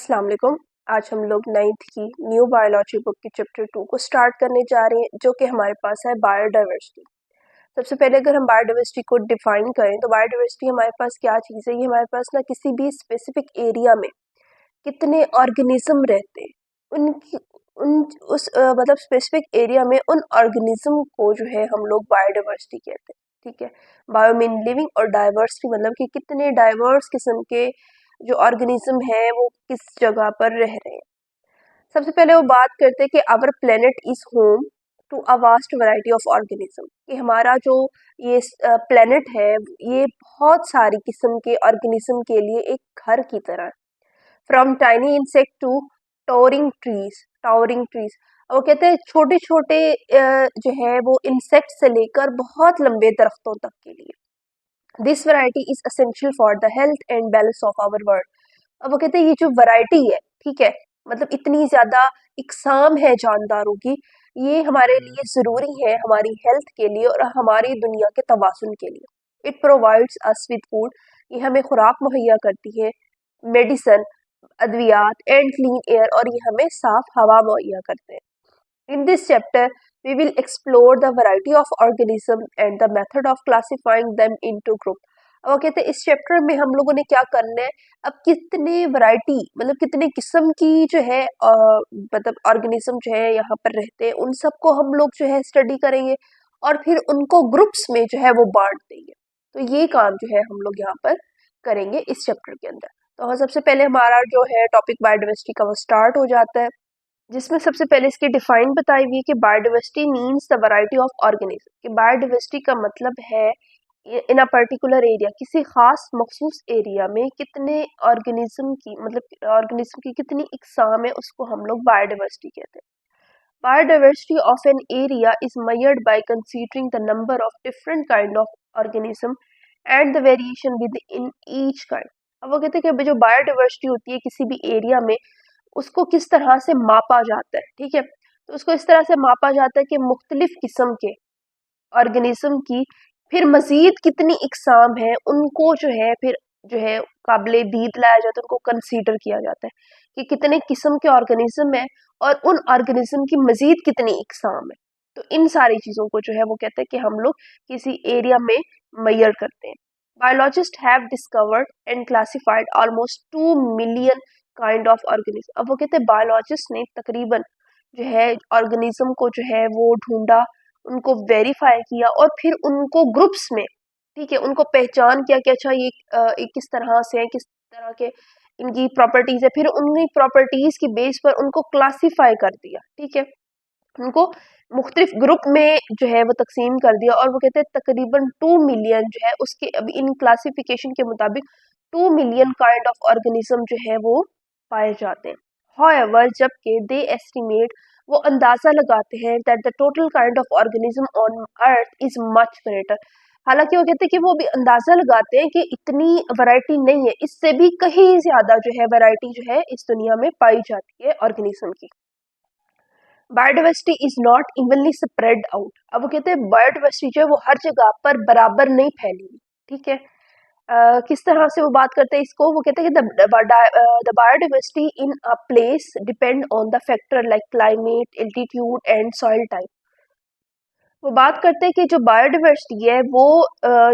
अस्सलाम वालेकुम। आज हम लोग 9th की न्यू बायोलॉजी बुक के चैप्टर 2 को स्टार्ट करने जा रहे हैं, जो कि हमारे पास है बायोडाइवर्सिटी। सबसे पहले अगर हम बायोडाइवर्सिटी को डिफाइन करें तो बायोडाइवर्सिटी हमारे पास क्या चीज़ है। ये हमारे पास ना किसी भी स्पेसिफिक एरिया में कितने ऑर्गेनिज्म रहते हैं, उनकी उन उस मतलब स्पेसिफिक एरिया में उन ऑर्गेनिज्म को जो है हम लोग बायोडाइवर्सिटी कहते हैं। ठीक है, बायो मीन लिविंग और डाइवर्सिटी मतलब कि कितने डाइवर्स किस्म के जो ऑर्गेनिज्म है वो किस जगह पर रह रहे हैं। सबसे पहले वो बात करते हैं कि our planet is home to a vast variety of organism, कि हमारा जो ये प्लेनेट है ये बहुत सारी किस्म के ऑर्गेनिज्म के लिए एक घर की तरह है। From tiny insect to towering trees. वो कहते हैं छोटे छोटे जो है वो इंसेक्ट से लेकर बहुत लंबे दरख्तों तक के लिए। This variety is essential for the health and balance of our world. अब वो कहते हैं ये जो वैरायटी है, ठीक है, मतलब इतनी ज्यादा इकसाम है जानदारों की, ये हमारे लिए जरूरी है हमारी हेल्थ के लिए और हमारी दुनिया के तवाज़ुन के लिए। It provides us with food, ये हमें खुराक मुहैया करती है, मेडिसन, अद्वियात एंड क्लीन एयर, और ये हमें साफ हवा मुहैया करते हैं। In this chapter, we will explore the variety of organisms and the method of classifying them into group. अब वो कहते हैं इस चैप्टर में हम लोगों ने क्या करना है, अब कितने वैरायटी मतलब कितने किस्म की जो है मतलब ऑर्गेनिज्म जो है यहाँ पर रहते हैं, उन सबको हम लोग जो है स्टडी करेंगे और फिर उनको ग्रुप्स में जो है वो बांट देंगे। तो ये काम जो है हम लोग यहाँ पर करेंगे इस चैप्टर के अंदर। तो सबसे पहले हमारा जो है टॉपिक बायोडाइवर्सिटी का वो स्टार्ट हो जाता है, जिसमें सबसे पहले इसकी डिफाइन बताई हुई है कि biodiversity means the variety of organism. कि बायोडाइवर्सिटी का मतलब है इन अ पर्टिकुलर एरिया, किसी खास मखसूस एरिया में कितने ऑर्गेनिज्म की मतलब ऑर्गेनिज्म की कितनी इकसाम है, उसको हम लोग बायोडाइवर्सिटी कहते हैं। Biodiversity of an area is measured by considering the number of different kind of organism and the variation within each kind। अब वो कहते हैं कि जो बायोडाइवर्सिटी होती है किसी भी एरिया में, उसको किस तरह से मापा जाता है। ठीक है, तो उसको इस तरह से मापा जाता है कि मुख्तलिफ किस्म के ऑर्गेनिज्म की फिर मजीद कितनी इकसाम है, उनको जो है काबिले दीद लाया जाता है, उनको कंसीडर किया जाता है कि कितने किस्म के ऑर्गेनिज्म है और उन ऑर्गेनिज्म की मजीद कितनी इकसाम है। तो इन सारी चीज़ों को जो है वो कहते हैं कि हम लोग किसी एरिया में मेजर करते हैं। Biologist have discovered and classified almost 2 million kind of organism. अब वो कहते हैं बायोलॉजिस्ट ने तकरीबन जो है ऑर्गेनिज्म को जो है वो ढूंढा, उनको वेरीफाई किया और फिर उनको ग्रुप्स में, ठीक है, उनको पहचान किया कि अच्छा ये किस तरह से है, किस तरह के इनकी प्रॉपर्टीज है, फिर उन्हीं प्रॉपर्टीज की बेस पर उनको क्लासिफाई कर दिया। ठीक है, उनको मुख्तलिफ ग्रुप में जो है वो तकसीम कर दिया और वो कहते हैं तकरीबन 2 मिलियन जो है उसके अभी इन क्लासिफिकेशन के मुताबिक 2 मिलियन काइंड ऑफ ऑर्गेनिज्म जो है वो पाए जाते हैं। However, जबकि दे एस्टिमेट, वो अंदाजा लगाते हैं that the total kind of organism on earth is much greater. हालांकि वो कहते हैं कि वो भी अंदाजा लगाते हैं कि इतनी वैरायटी नहीं है, इससे भी कहीं ज्यादा जो है वैरायटी जो है इस दुनिया में पाई जाती है ऑर्गेनिज्म की। Biodiversity is not evenly spread out. अब वो कहते हैं बायोडाइवर्सिटी जो है वो हर जगह पर बराबर नहीं फैली हुई। ठीक है, किस तरह से वो बात करते हैं इसको, वो कहते हैं कि the biodiversity in a place depend on the factor like climate, altitude and soil type. वो बात करते हैं कि जो बायोडाइवर्सिटी है वो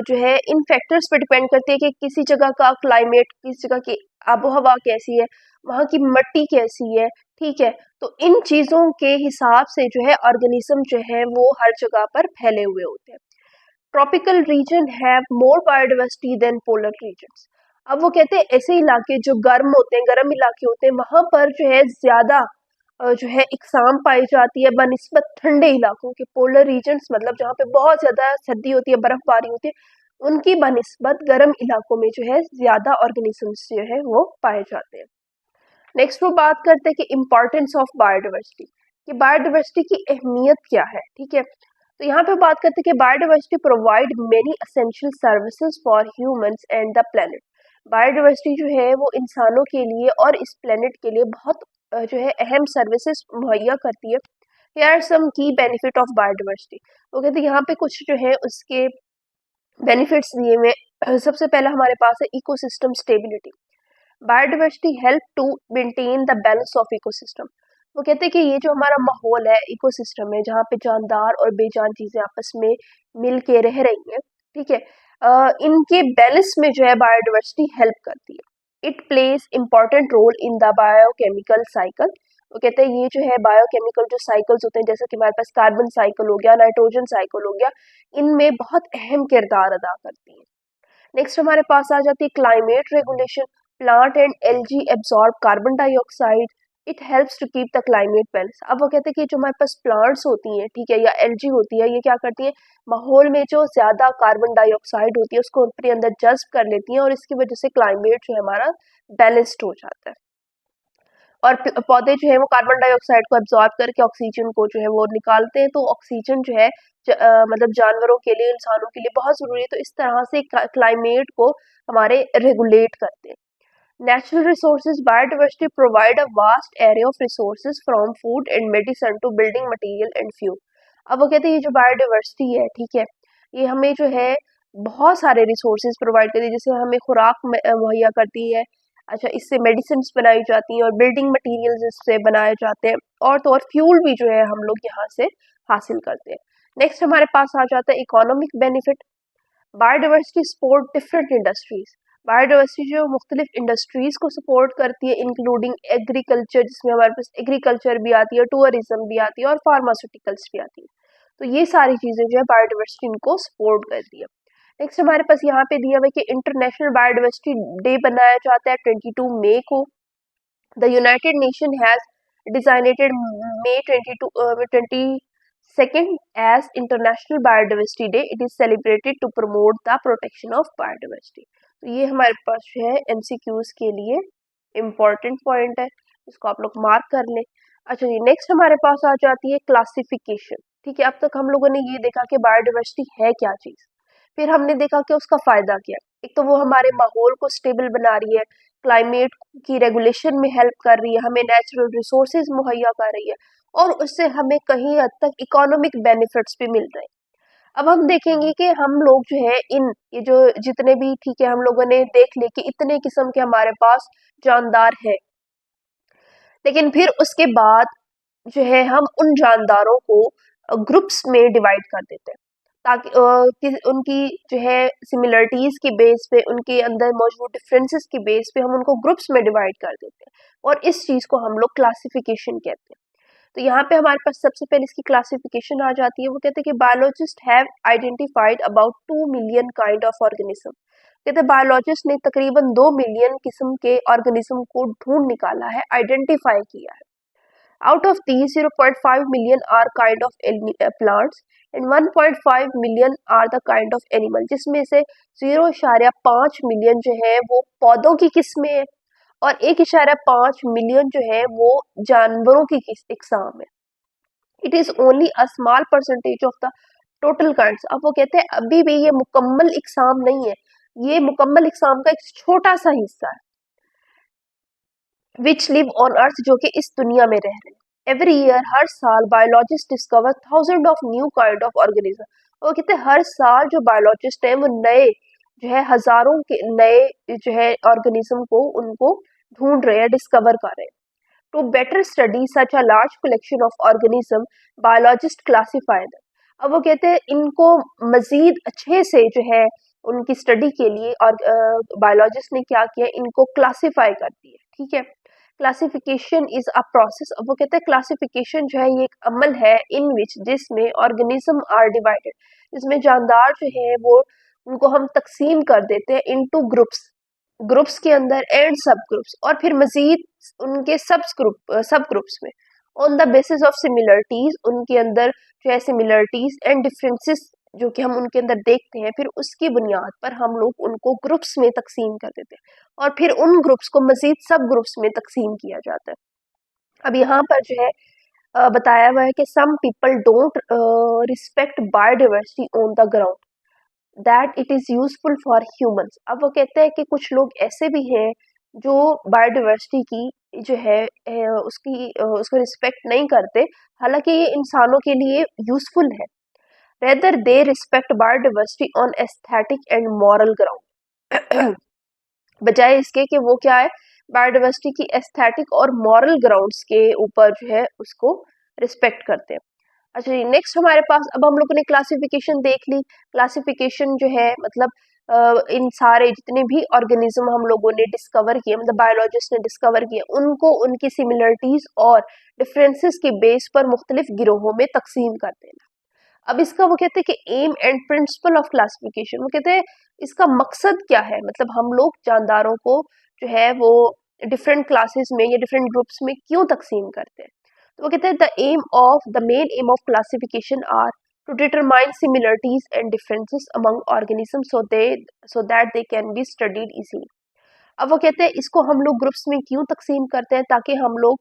जो है इन फैक्टर्स पे डिपेंड करती है कि किसी जगह का क्लाइमेट, किसी जगह की आबो हवा कैसी है, वहाँ की मिट्टी कैसी है। ठीक है, तो इन चीज़ों के हिसाब से जो है ऑर्गेनिज्म जो है वो हर जगह पर फैले हुए होते हैं। Tropical region have more biodiversity than polar regions. अब वो कहते हैं ऐसे इलाके जो गर्म होते हैं, गर्म इलाके होते हैं, वहां पर जो है ज्यादा जो है इकसाम पाई जाती है बनिस्बत ठंडे इलाकों के। पोलर रीजन्स मतलब जहाँ पे बहुत ज्यादा सर्दी होती है, बर्फबारी होती है, उनकी बनिस्बत गर्म इलाकों में जो है ज्यादा ऑर्गेनिजम्स जो है वो पाए जाते हैं। नेक्स्ट वो बात करते हैं कि इम्पोर्टेंस ऑफ बायोडाइवर्सिटी, कि बायोडाइवर्सिटी की अहमियत क्या है। ठीक है, तो यहाँ पे बात करते हैं कि biodiversity provide many essential services for humans and the planet. Biodiversity जो है वो इंसानों के लिए और इस प्लेनेट के लिए बहुत जो है अहम सर्विसेज मुहैया करती है। हियर आर सम की बेनिफिट ऑफ बायोडाइवर्सिटी। वो कहते हैं यहाँ पे कुछ जो है उसके बेनिफिट्स दिए हुए। सबसे पहला हमारे पास है ecosystem stability. Biodiversity help to maintain the balance of ecosystem. वो कहते हैं कि ये जो हमारा माहौल है, इकोसिस्टम है, जहाँ पे जानदार और बेजान चीजें आपस में मिल के रह रही हैं, ठीक है, इनके बैलेंस में जो है बायोडाइवर्सिटी हेल्प करती है। It plays important role in the biochemical cycle. वो कहते हैं ये जो है बायोकेमिकल जो साइकिल्स होते हैं, जैसे कि हमारे पास कार्बन साइकिल हो गया, नाइट्रोजन साइकिल हो गया, इनमें बहुत अहम किरदार अदा करती है। नेक्स्ट हमारे पास आ जाती है climate regulation. Plant and algae absorb carbon dioxide, it helps to keep the climate balance. अब वो कहते हैं कि जो हमारे पास प्लांट्स होती हैं, ठीक है, या एल्गी होती है, ये क्या करती है, माहौल में जो ज्यादा कार्बन डाइऑक्साइड होती है उसको अपने अंदर जज्ब कर लेती हैं, और इसकी वजह से क्लाइमेट जो है हमारा बैलेंस्ड हो जाता है। और पौधे जो है वो कार्बन डाइऑक्साइड को एब्जॉर्ब करके ऑक्सीजन को जो है वो निकालते हैं, तो ऑक्सीजन जो है मतलब जानवरों के लिए, इंसानों के लिए बहुत जरूरी है। तो इस तरह से क्लाइमेट को हमारे रेगुलेट करते हैं। Natural resources, biodiversity provide a vast area of resources from food and medicine to building material and fuel. अब वो कहते हैं ये जो बायोडाइवर्सिटी है, ठीक है, ये हमें जो है बहुत सारे रिसोर्सेज प्रोवाइड करती है, जैसे हमें खुराक मुहैया करती है, अच्छा, इससे मेडिसिन बनाई जाती हैं, और बिल्डिंग मटेरियल्स इससे बनाए जाते हैं, और तो और फ्यूल भी जो है हम लोग यहाँ से हासिल करते हैं। नेक्स्ट हमारे पास आ जाता है economic benefit. Biodiversity support different industries. Biodiversity जो मुख्तलिफ इंडस्ट्रीज को सपोर्ट करती है, इंक्लूडिंग एग्रीकल्चर, जिसमें हमारे पास एग्रीकल्चर भी आती है, टूरिज्म भी आती है, और फार्मास्यूटिकल्स भी आती है। तो ये सारी चीजें जो है बायोडाइवर्सिटी इनको सपोर्ट करती है। नेक्स्ट हमारे पास यहाँ पे दिया हुआ है कि इंटरनेशनल बायोडाइवर्सिटी डे बनाया जाता है 22 मई को। The United nation has designated May 22 as International Biodiversity Day. It is celebrated to promote the protection of biodiversity. तो ये हमारे पास जो है MCQs के लिए इम्पोर्टेंट पॉइंट है, इसको आप लोग मार्क कर लें। अच्छा जी, नेक्स्ट हमारे पास आ जाती है क्लासिफिकेशन। ठीक है, अब तक हम लोगों ने ये देखा कि बायोडाइवर्सिटी है क्या चीज, फिर हमने देखा कि उसका फायदा क्या है। एक तो वो हमारे माहौल को स्टेबल बना रही है, क्लाइमेट की रेगुलेशन में हेल्प कर रही है, हमें नेचुरल रिसोर्सेज मुहैया कर रही है, और उससे हमें कहीं हद तक इकोनॉमिक बेनिफिट्स भी मिल रहे हैं। अब हम देखेंगे कि हम लोग जो है ये जो जितने भी, ठीक है, हम लोगों ने देख ले कि इतने किस्म के हमारे पास जानदार है, लेकिन फिर उसके बाद जो है हम उन जानदारों को ग्रुप्स में डिवाइड कर देते हैं, ताकि उनकी जो है सिमिलरिटीज की बेस पे, उनके अंदर मौजूद डिफरेंसेस की बेस पे हम उनको ग्रुप्स में डिवाइड कर देते हैं, और इस चीज को हम लोग क्लासिफिकेशन कहते हैं। तो यहाँ पे हमारे पास सबसे पहले इसकी क्लासिफिकेशन आ जाती है। वो कहते हैं कि biologist have identified about 2 million kind of organism. कहते हैं बायोलॉजिस्ट ने तकरीबन 2 मिलियन किस्म के ऑर्गेनिज्म को ढूंढ निकाला है, आइडेंटिफाई किया है। Out of these, 0.5 million are kind of plants and 1.5 million are the kind of animal, जिसमें से 0.5 मिलियन जो है वो पौधों की किस्में है, और 1.5 मिलियन जो है वो जानवरों की इकसाम है। It is only a small percentage of the total kinds. अब वो कहते हैं अभी भी ये मुकम्मल इकसाम नहीं है, ये मुकम्मल इकसाम का एक छोटा सा हिस्सा है, विच लिव ऑन अर्थ, जो कि इस दुनिया में रह रहे हैं। एवरी ईयर, हर साल, biologist discover thousand of new kind of organism. और कहते हैं हर साल जो बायोलॉजिस्ट हैं वो नए जो है हजारों के नए जो है ऑर्गेनिज्म को उनको ढूंढ रहे हैं, डिस्कवर कर रहे हैं। To better study such a large collection of organism, biologist classified. अब वो कहते हैं इनको मजीद अच्छे से जो है उनकी स्टडी के लिए, और बायोलॉजिस्ट ने क्या किया, इनको क्लासिफाई कर दिया। ठीक है, क्लासिफिकेशन इज अ प्रोसेस। अब वो कहते हैं क्लासिफिकेशन जो है ये एक अमल है, इन विच, जिसमें ऑर्गेनिज्म आर डिवाइडेड, जिसमें जानदार जो है वो उनको हम तकसीम कर देते हैं इनटू ग्रुप्स, ग्रुप्स के अंदर एंड सब ग्रुप्स, और फिर मजीद उनके सब ग्रुप्स में, on the basis of similarities, उनके अंदर जो है सिमिलरिटीज एंड डिफरेंसेस जो कि हम उनके अंदर देखते हैं, फिर उसकी बुनियाद पर हम लोग उनको ग्रुप्स में तकसीम कर देते हैं, और फिर उन ग्रुप्स को मजीद सब ग्रुप्स में तकसीम किया जाता है। अब यहाँ पर जो है बताया हुआ है कि some people don't respect biodiversity on the ground that it is useful for humans. अब वो कहते हैं कि कुछ लोग ऐसे भी हैं जो बायोडाइवर्सिटी की जो है उसको रिस्पेक्ट नहीं करते, हालांकि ये इंसानों के लिए यूजफुल है। Rather they respect biodiversity on aesthetic and moral ground. बजाय इसके कि वो क्या है, बायोडाइवर्सिटी की एस्थेटिक और मॉरल ग्राउंड्स के ऊपर जो है उसको रिस्पेक्ट करते हैं। अच्छा जी, नेक्स्ट हमारे पास अब हम लोगों ने क्लासिफिकेशन देख ली। क्लासिफिकेशन जो है मतलब इन सारे जितने भी ऑर्गेनिज्म हम लोगों ने डिस्कवर किए, मतलब बायोलॉजिस्ट ने डिस्कवर किए, उनको उनकी सिमिलरिटीज और डिफरेंसेस के बेस पर मुख्तलिफ गिरोहों में तकसीम कर देना। अब इसका वो कहते हैं कि aim and principle of classification, वो कहते हैं इसका मकसद क्या है, मतलब हम लोग जानदारों को जो है वो डिफरेंट क्लासेस में या डिफरेंट ग्रुप्स में क्यों तकसीम करते हैं। तो वो कहते हैं the main aim of classification are to determine similarities and differences among organism so that they can be studied easily. अब वो कहते हैं इसको हम लोग ग्रुप्स में क्यों तकसीम करते हैं, ताकि हम लोग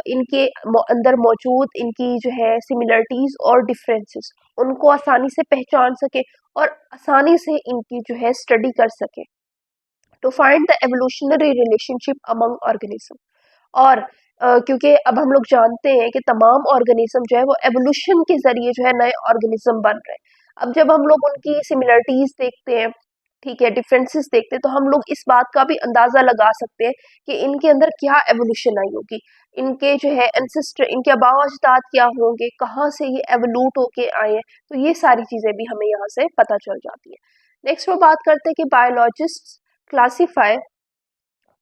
इनके अंदर मौजूद इनकी जो है सिमिलरिटीज और डिफरेंसेस उनको आसानी से पहचान सके और आसानी से इनकी जो है स्टडी कर सके, to find the evolutionary relationship among organism. और क्योंकि अब हम लोग जानते हैं कि तमाम ऑर्गेनिज्म जो है वो एवोल्यूशन के जरिए जो है नए ऑर्गेनिज्म बन रहे हैं। अब जब हम लोग उनकी सिमिलरिटीज देखते हैं, ठीक है, डिफरेंसेस देखते हैं, तो हम लोग इस बात का भी अंदाजा लगा सकते हैं कि इनके अंदर क्या एवोल्यूशन आई होगी, इनके जो है एंसेस्टर, इनके आबा अजदाद क्या होंगे, कहाँ से ये एवोल्यूट होके आए हैं, तो ये सारी चीजें भी हमें यहाँ से पता चल जाती है। नेक्स्ट वो बात करते हैं कि biologist classify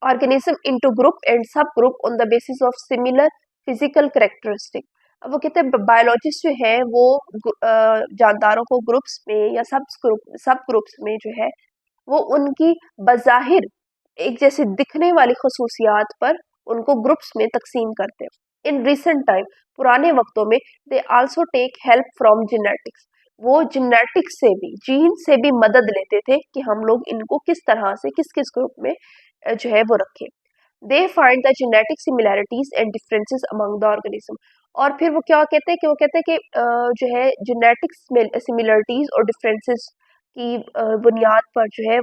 organism into group and subgroup on the basis of similar physical characteristic। अब वो कहते हैं बायोलॉजिस्ट जो है वो जानदारों को ग्रुप्स में या सब ग्रुप्स में जो है वो उनकी बज़ाहिर एक जैसे दिखने वाली खसूसियात पर उनको ग्रुप्स में तकसीम करते हैं। इन रिसेंट टाइम, पुराने वक्तों में, they also take help from genetics, वो जेनेटिक्स से भी, जीन से भी मदद लेते थे कि हम लोग इनको किस तरह से किस किस ग्रुप में जो है वो रखें। They find the genetic similarities and differences among the organism. और फिर वो क्या कहते हैं कि वो कहते हैं कि जो है जेनेटिक सिमिलरिटीज और डिफरेंसेस की बुनियाद पर जो है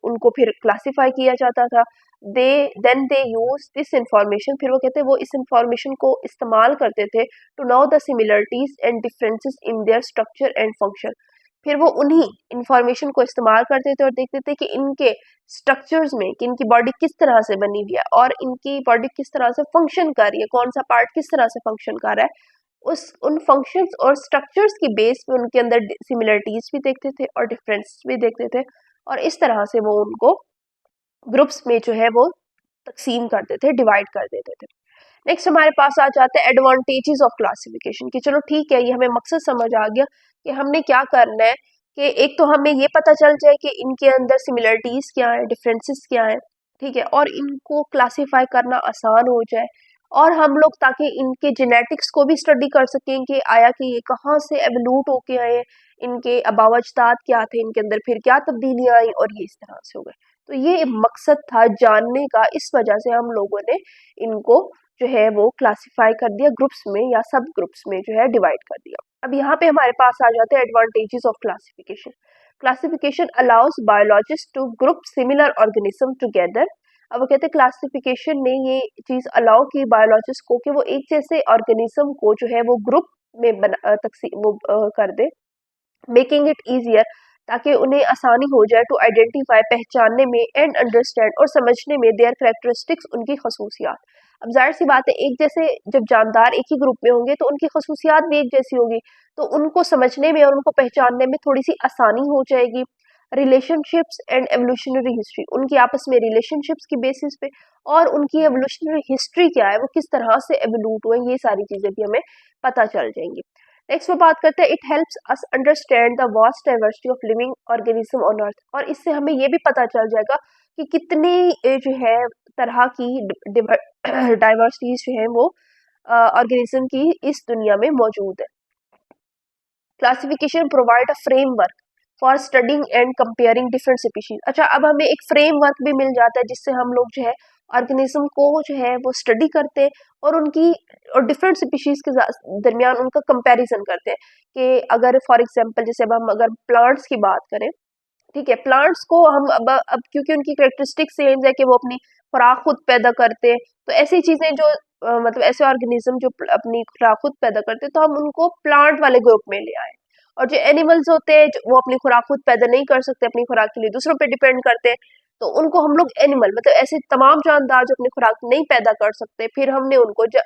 उनको फिर क्लासिफाई किया जाता था। They then they use this information, फिर वो कहते हैं वो इस इंफॉर्मेशन को इस्तेमाल करते थे to know the similarities and differences in their structure and function. फिर वो उन्हीं इंफॉर्मेशन को इस्तेमाल करते थे और देखते थे कि इनके स्ट्रक्चर्स में कि इनकी बॉडी किस तरह से बनी हुई है और इनकी बॉडी किस तरह से फंक्शन कर रही है, कौन सा पार्ट किस तरह से फंक्शन कर रहा है, उस उन फंक्शंस और स्ट्रक्चर्स की बेस पे उनके अंदर सिमिलरिटीज भी देखते थे और डिफरेंस भी देखते थे, और इस तरह से वो उनको ग्रुप्स में जो है वो तकसीम करते थे, डिवाइड कर देते थे। नेक्स्ट हमारे पास आ जाते हैं एडवांटेजेस ऑफ क्लासिफिकेशन, कि चलो ठीक है, ये हमें मकसद समझ आ गया कि हमने क्या करना है, कि एक तो हमें ये पता चल जाए कि इनके अंदर सिमिलरिटीज क्या है, डिफरेंसेस क्या है, ठीक है, और इनको क्लासिफाई करना आसान हो जाए, और हम लोग ताकि इनके जेनेटिक्स को भी स्टडी कर सकें कि आया कि ये कहाँ से एवोल्यूट होके आए, इनके अबावजदाद क्या थे, इनके अंदर फिर क्या तब्दीलियां आई और ये इस तरह से हो गए। तो ये मकसद था जानने का, इस वजह से हम लोगों ने इनको जो है वो क्लासिफाई कर दिया ग्रुप्स में या सब ग्रुप्स में जो है डिवाइड कर दिया। अब यहाँ पे हमारे पास आ जाते हैं advantages of classification. Classification allows biologist to group similar organism together. अब वो कहते हैं क्लासिफिकेशन ने ये चीज अलाउ की बायोलॉजिस्ट को कि वो एक जैसे ऑर्गेनिज्म को जो है वो ग्रुप में कर दे, मेकिंग इट इजियर, ताकि उन्हें आसानी हो जाए टू आइडेंटिफाई, पहचानने में, एंड अंडरस्टैंड और समझने में देयर कैरेक्टरिस्टिक्स, उनकी खसूसियात। अब जाहिर सी बात है, एक जैसे जब जानदार एक ही ग्रुप में होंगे तो उनकी खसूसियात भी एक जैसी होगी, तो उनको समझने में और उनको पहचानने में थोड़ी सी आसानी हो जाएगी। रिलेशनशिप्स एंड एवोल्यूशनरी हिस्ट्री, उनकी आपस में रिलेशनशिप्स की बेसिस पे, और उनकी एवोल्यूशनरी हिस्ट्री क्या है, वो किस तरह से एवोल्यूट हुए, ये सारी चीजें भी हमें पता चल जाएंगी। नेक्स्ट वो बात करते हैं, it helps us understand the vast diversity of living organism on earth. और इससे हमें ये भी पता चल जाएगा कि कितनी जो है तरह की डाइवर्सिटीज जो है वो ऑर्गेनिज्म की इस दुनिया में मौजूद है। Classification provide a framework for studying and comparing different species. अच्छा, अब हमें एक फ्रेमवर्क भी मिल जाता है जिससे हम लोग जो है ऑर्गेनिज्म को जो है वो स्टडी करते हैं और उनकी और डिफरेंट स्पीशीज के दरमियान उनका कंपैरिजन करते हैं। कि अगर फॉर एग्जांपल जैसे अब हम अगर प्लांट्स की बात करें, ठीक है, प्लांट्स को हम अब क्योंकि उनकी कैरेक्टरिस्टिक सेम है कि वो अपनी खुराक खुद पैदा करते हैं, तो ऐसी चीजें जो मतलब ऐसे ऑर्गेनिज्म जो अपनी खुराक खुद पैदा करते हैं, तो हम उनको प्लांट वाले ग्रुप में ले आए। और जो एनिमल्स होते हैं वो अपनी खुराक खुद पैदा नहीं कर सकते, अपनी खुराक के लिए दूसरों पे डिपेंड करते हैं, तो उनको हम लोग एनिमल मतलब ऐसे तमाम जानदार जो अपनी खुराक नहीं पैदा कर सकते, फिर हमने उनको जो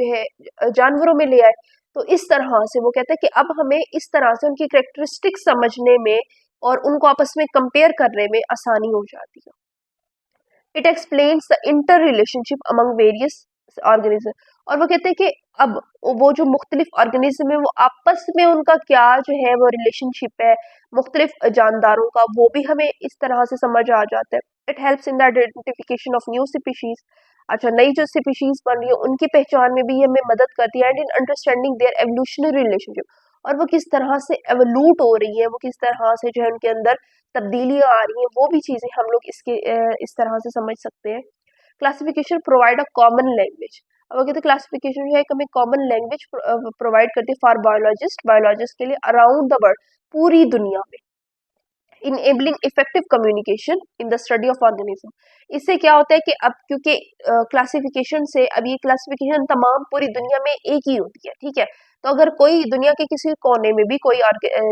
है जानवरों में ले आए। तो इस तरह से वो कहते हैं कि अब हमें इस तरह से उनकी कैरेक्टरिस्टिक समझने में और उनको आपस में कंपेयर करने में आसानी हो जाती है। It explains the inter relationship among various organism. और वो कहते हैं कि अब वो जो मुख्तलिफ ऑर्गेनिज्म है वो आपस में उनका क्या जो है वो रिलेशनशिप है मुख्तलिफ जानदारों का, वो भी हमें इस तरह से समझ आ जाता है। It helps in the identification of new species. अच्छा, नई जो स्पीशीज बन रही है उनकी पहचान में भी ये हमें मदद करती है, and in understanding their evolutionary relationship, और वो किस तरह से एवोल्यूट हो रही है, वो किस तरह से जो है उनके अंदर तब्दीलियां आ रही हैं, वो भी चीजें हम लोग इस तरह से समझ सकते हैं। Classification provide a common language. अब कहते हैं क्लासिफिकेशन जो है हमें कॉमन लैंग्वेज प्रोवाइड करती है फॉर बायोलॉजिस्ट के लिए अराउंड द वर्ल्ड, पूरी दुनिया में। Enabling effective communication in the study of organism. इससे क्या होता है कि अब क्योंकि क्लासिफिकेशन से अब ये क्लासिफिकेशन तमाम पूरी दुनिया में एक ही होती है, ठीक है। तो अगर कोई दुनिया के किसी कोने में भी कोई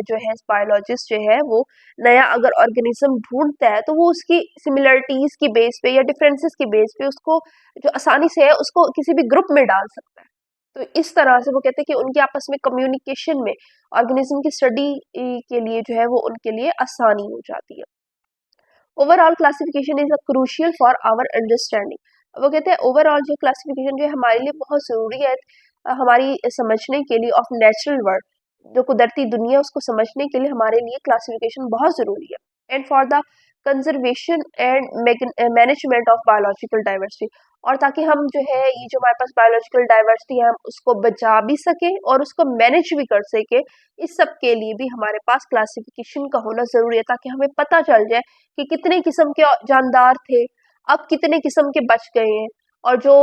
जो है बायोलॉजिस्ट जो है वो नया अगर ऑर्गेनिज्म ढूंढता है, तो वो उसकी सिमिलरिटीज की बेस पे या डिफरेंसेस की बेस पे उसको जो आसानी से है उसको किसी भी ग्रुप में डाल सकता है। तो इस तरह से वो कहते हैं कि उनके आपस में कम्युनिकेशन में ऑर्गेनिज्म की स्टडी के लिए जो है वो उनके लिए आसानी हो जाती है। Overall classification is a crucial for our understanding. वो कहते हैं ओवरऑल जो क्लासिफिकेशन जो है हमारे लिए बहुत ज़रूरी है, हमारी समझने के लिए ऑफ नेचुरल वर्ल्ड, जो कुदरती दुनिया उसको समझने के लिए हमारे लिए क्लासिफिकेशन बहुत ज़रूरी है। And for the conservation and management of biological diversity, और ताकि हम जो है ये जो हमारे पास बायोलॉजिकल डाइवर्सिटी है हम उसको बचा भी सके और उसको मैनेज भी कर सके, इस सब के लिए भी हमारे पास क्लासिफिकेशन का होना ज़रूरी है, ताकि हमें पता चल जाए कि कितने किस्म के जानदार थे, अब कितने किस्म के बच गए हैं, और जो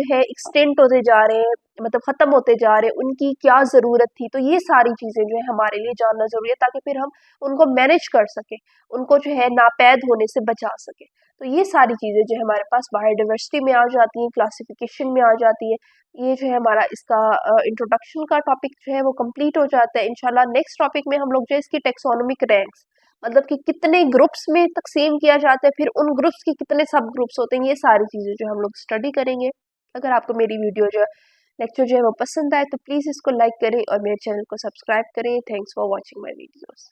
है एक्सटेंट होते जा रहे हैं, मतलब ख़त्म होते जा रहे हैं, उनकी क्या ज़रूरत थी। तो ये सारी चीज़ें जो है हमारे लिए जानना ज़रूरी है, ताकि फिर हम उनको मैनेज कर सकें, उनको जो है नापैद होने से बचा सकें। तो ये सारी चीज़ें जो है हमारे पास बायोडाइवर्सिटी में आ जाती हैं, क्लासिफिकेशन में आ जाती है। ये जो है हमारा इसका इंट्रोडक्शन का टॉपिक जो है वो कंप्लीट हो जाता है। इंशाल्लाह नेक्स्ट टॉपिक में हम लोग जो है इसकी टेक्सोनोमिक रैंक्स, मतलब कि कितने ग्रुप्स में तकसीम किया जाता है, फिर उन ग्रुप्स के कितने सब ग्रुप्स होते हैं, ये सारी चीज़ें जो हम लोग स्टडी करेंगे। अगर आपको मेरी वीडियो जो है लेक्चर जो है वो पसंद आए तो प्लीज़ इसको लाइक करें और मेरे चैनल को सब्सक्राइब करें। Thanks for watching my videos.